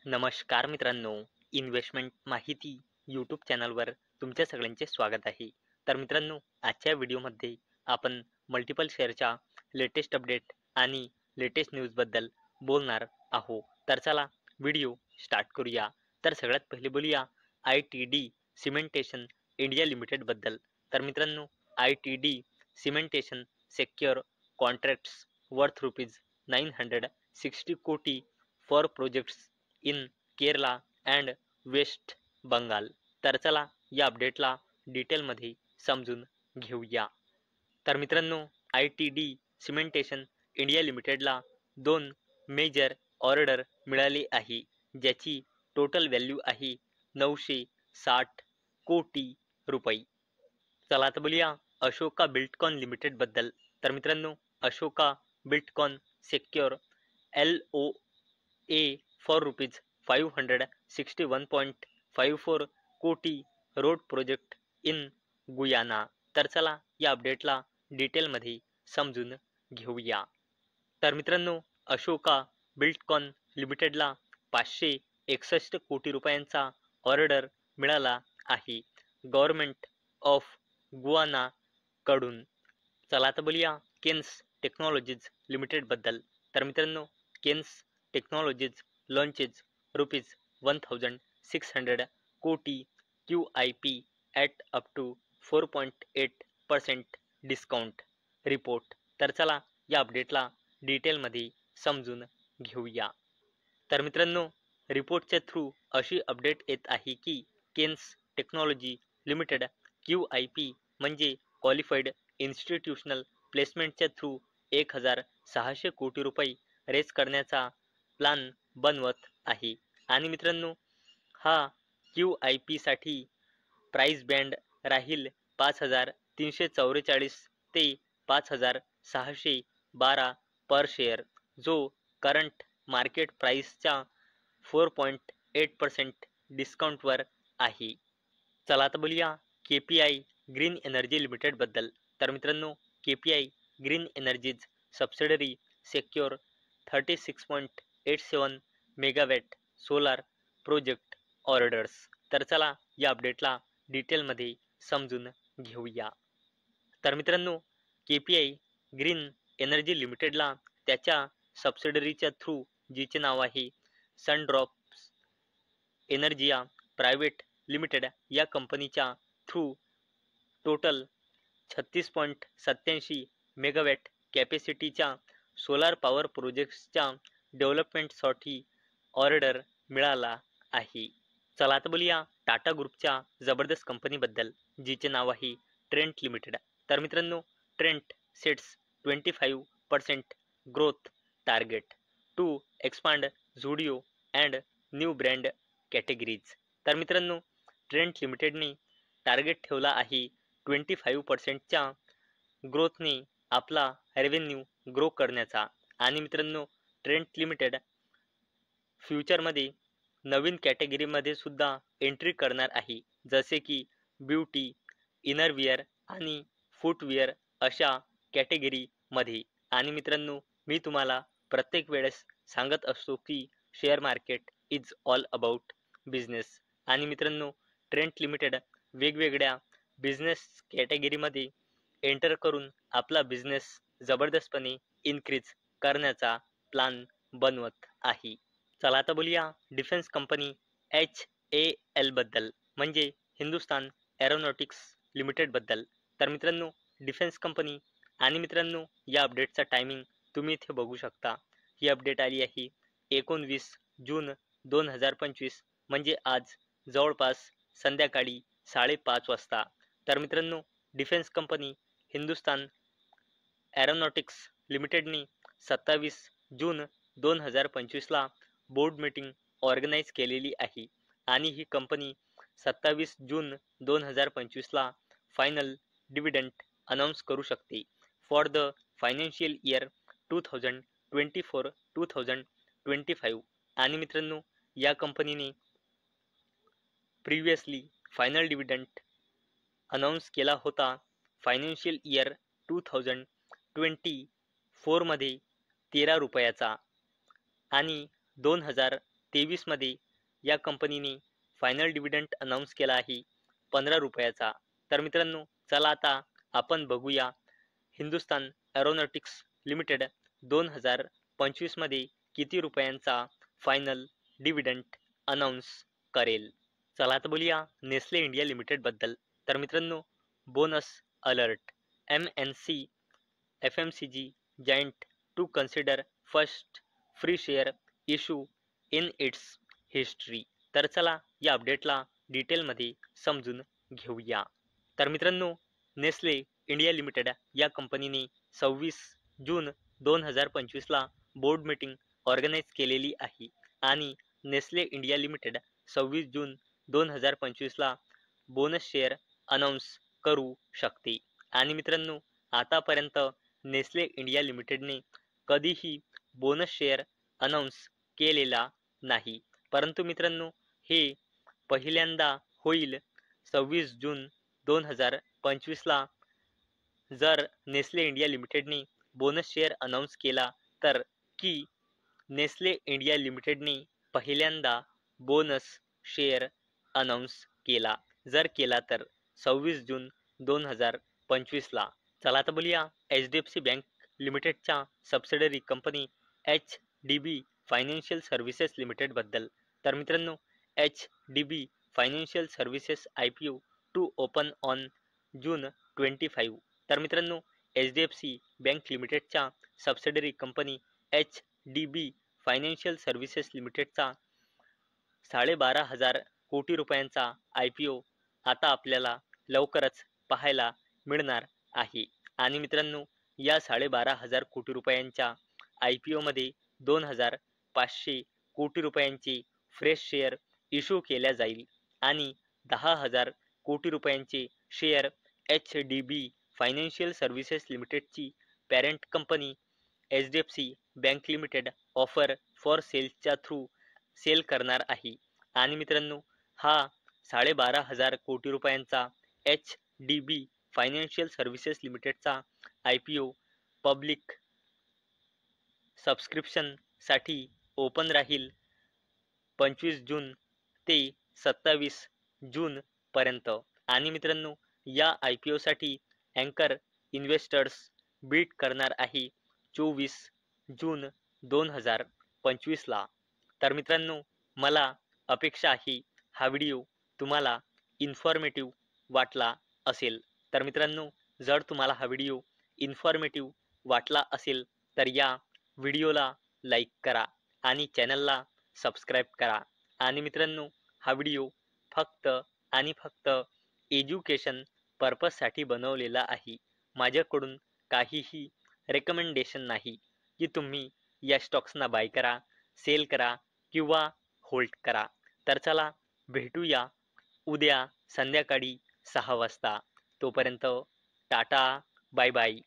नमस्कार मित्रांनो, इन्व्हेस्टमेंट माहिती यूट्यूब चॅनलवर तुमच्या सगळ्यांचे स्वागत आहे. तर मित्रांनो, आजच्या व्हिडिओमध्ये आपण मल्टिपल शेअरच्या लेटेस्ट अपडेट आणि लेटेस्ट न्यूजबद्दल बोलणार आहोत. तर चला व्हिडिओ स्टार्ट करूया. तर सगळ्यात पहिले बोलूया ITD सिमेंटेशन इंडिया लिमिटेडबद्दल. तर मित्रांनो, ITD Cementation secure contracts worth rupees 960 कोटी for projects in Kerala and West Bengal. तर चला या अपडेटला डिटेलमध्ये समजून घेऊया. तर मित्रांनो, ITD सिमेंटेशन इंडिया लिमिटेडला 2 मेजर ऑर्डर मिळाली आहे, ज्याची टोटल व्हॅल्यू आहे 960 कोटी रुपये. चला आता बोलूया अशोका बिल्डकॉन लिमिटेडबद्दल. तर मित्रांनो, Ashoka Buildcon secure LOA for rupees 561.54 कोटी रोड प्रोजेक्ट इन गुयाना. तर चला या अपडेटला डिटेलमध्ये समजून घेऊया. तर मित्रांनो, अशोका बिल्डकॉन लिमिटेडला 561 कोटी रुपयांचा ऑर्डर मिळाला आहे गव्हर्नमेंट ऑफ गुआना कडून. चला आता बोलूया केन्स टेक्नॉलॉजीज लिमिटेडबद्दल. तर मित्रांनो, केन्स टेक्नॉलॉजीज लॉन्चेज रुपीज 1600 कोटी QIP at up to 4.8% discount report. तर चला या अपडेटला डिटेलमध्ये समजून घेऊया. तर मित्रांनो, रिपोर्टच्या थ्रू अशी अपडेट येत आहे की केन्स टेक्नॉलॉजी लिमिटेड QIP म्हणजे क्वालिफाईड इन्स्टिट्यूशनल प्लेसमेंटच्या थ्रू 1600 कोटी रुपये रेज करण्याचा प्लान बनवत आहे. आणि मित्रांनो, हा QIP साठी प्राइस बँड राहील 5344 ते 5612 पर शेअर, जो करंट मार्केट प्राइसच्या 4.8% डिस्काउंटवर आहे. चला आता बोलूया KPI ग्रीन एनर्जी लिमिटेडबद्दल. तर मित्रांनो, KPI green energies subsidiary secure 36.87 megawatt solar project orders. तर चला या अपडेटला डिटेलमध्ये समजून घेऊया. तर मित्रांनो, KPI ग्रीन एनर्जी लिमिटेडला त्याच्या सबसिडरीच्या थ्रू, जिचे नाव आहे सनड्रॉप्स एनर्जिया प्रायव्हेट लिमिटेड, या कंपनीच्या थ्रू टोटल 36.87 मेगावॅट कॅपॅसिटीच्या सोलार पॉवर प्रोजेक्ट्सच्या डेव्हलपमेंटसाठी ऑर्डर मिळाला आहे. चला आता बोलूया टाटा ग्रुपच्या जबरदस्त कंपनीबद्दल, जिचे नाव आहे ट्रेंट लिमिटेड. तर मित्रांनो, Trent sets 25% growth target to expand Zudio and new brand categories. तर मित्रांनो, ट्रेंट लिमिटेडने टार्गेट ठेवला आहे 25%च्या ग्रोथने आपला रेव्हेन्यू ग्रो करण्याचा. आणि मित्रांनो, ट्रेंट लिमिटेड फ्युचरमध्ये नवीन कॅटेगरीमध्ये सुद्धा एंट्री करणार आहे, जसे की ब्युटी, इनरवियर आणि फूटवेअर अशा कॅटेगरीमध्ये. आणि मित्रांनो, मी तुम्हाला प्रत्येक वेळेस सांगत असतो की share market is all about business. आणि मित्रांनो, ट्रेंट लिमिटेड वेगवेगळ्या बिझनेस कॅटेगरीमध्ये एंटर करून आपला बिझनेस जबरदस्तपणे इन्क्रीज करण्याचा प्लान बनवत आहे. चला आता बोलूया डिफेन्स कंपनी HAL बद्दल, म्हणजे हिंदुस्तान एरोनॉटिक्स लिमिटेडबद्दल. तर मित्रांनो, डिफेन्स कंपनी. आणि मित्रांनो, या अपडेटचा टायमिंग तुम्ही इथे बघू शकता. ही अपडेट आली आहे 19 जून 2025, म्हणजे आज जवळपास संध्याकाळी 5:30 वाजता. तर मित्रांनो, डिफेन्स कंपनी हिंदुस्तान एरोनॉटिक्स लिमिटेडने 27 जून 2025ला बोर्ड मीटिंग ऑर्गनाईज केलेली आहे. आणि ही कंपनी 27 जून 2025ला फायनल डिव्हिडंड अनाऊन्स करू शकते फॉर द फायनान्शियल इयर 2024-2025. आणि मित्रांनो, या कंपनीने प्रिव्हियसली फायनल डिव्हिडंड अनाऊन्स केला होता फायनान्शियल इयर 2024 मध्ये 13 रुपयाचा, आणि 2025 2023 मध्ये या कंपनीने फायनल डिव्हिडंड अनाऊन्स केला आहे 15 रुपयाचा. तर मित्रांनो चला आता आपण बघूया हिंदुस्तान एरोनॉटिक्स लिमिटेड 2025 मध्ये किती रुपयांचा फायनल डिव्हिडंड अनाऊन्स करेल. चला आता बोलूया नेस्ले इंडिया लिमिटेड बद्दल. तर मित्रांनो bonus alert, MNC FMCG giant to consider first free share issue in its history. तर चला या अपडेटला डिटेलमध्ये समजून घेऊया. तर मित्रांनो नेस्ले इंडिया लिमिटेड या कंपनीने 26 जून 2025 ला बोर्ड मीटिंग ऑर्गनाईज केलेली आहे आणि नेस्ले इंडिया लिमिटेड 26 जून 2025 ला बोनस शेअर अनाऊन्स करू शकते. आणि मित्रांनो आतापर्यंत नेस्ले इंडिया लिमिटेडने कधीही बोनस शेअर अनाऊन्स केलेला नाही, परंतु मित्रांनो हे पहिल्यांदा होईल 26 जून 2025 ला. जर नेस्ले इंडिया लिमिटेडने बोनस शेअर अनाऊन्स केला तर की नेस्ले इंडिया लिमिटेडने पहिल्यांदा बोनस शेअर अनाऊन्स केला, जर केला तर 26 जून 2025 ला. चला आता बोलूया HDFC बँक लिमिटेडच्या subsidiary company HDB financial services limited बद्दल. तर मित्रांनो HDB financial services IPO to open on June 25. तर मित्रांनो HDFC बँक लिमिटेडच्या subsidiary company HDB financial services लिमिटेडचा 12,500 कोटी रुपयांचा IPO आता आपल्याला लवकरच पाहायला मिळणार आहे. आणि मित्रांनो या 12,500 कोटी रुपयांच्या IPO मध्ये 2,500 कोटी रुपयांचे फ्रेश शेअर इश्यू केल्या जाईल आणि 10,000 कोटी रुपयांचे शेअर HDB फायनान्शियल सर्व्हिसेस लिमिटेडची parent company HDFC bank limited offer for सेल्सच्या थ्रू सेल करणार आहे. आणि मित्रांनो हा 12,500 कोटी रुपयांचा HDB फायनान्शियल सर्व्हिसेस लिमिटेडचा IPO पब्लिक सबस्क्रिप्शन साठी ओपन राहील 25 जून ते 27 जून पर्यंत. आणि मित्रांनो या IPO साठी अँकर इन्व्हेस्टर्स बीट करणार आहे 24 जून 2025 ला. तर मित्रांनो मला अपेक्षा आहे हा व्हिडिओ तुम्हाला इन्फॉर्मेटिव्ह वाटला असेल. तर मित्रांनो जर तुम्हाला हा व्हिडिओ इन्फॉर्मेटिव्ह वाटला असेल तर या व्हिडिओला लाईक करा आणि चॅनलला सबस्क्राईब करा. आणि मित्रांनो हा व्हिडिओ फक्त आणि फक्त एज्युकेशन पर्पजसाठी बनवलेला आहे. माझ्याकडून काहीही रेकमेंडेशन नाही की तुम्ही या स्टॉक्सना बाय करा, सेल करा किंवा होल्ड करा. तर चला भेटूया उद्या संध्याकाळी 6 वाजता. तोपर्यंत टाटा, बाय बाय.